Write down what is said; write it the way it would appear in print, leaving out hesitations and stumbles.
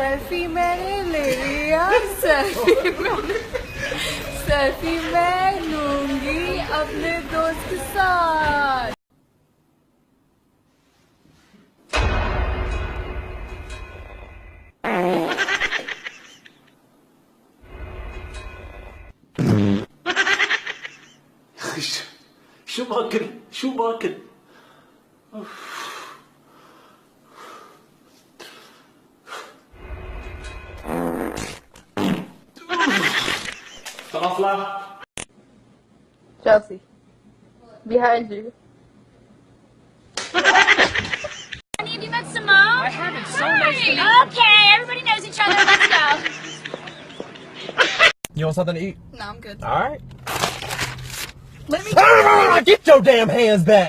Selfie मैंने ले लिया, सेल्फी मैं लूंगी अपने दोस्त के साथ। شو باكل شو باكل خلاص لا Chelsea, behind you. Have you met Simone? I haven't. So nice to meet you. Okay, everybody knows each other. Let's go. You want something to eat? No, I'm good. All right. Let me Get your damn hands back!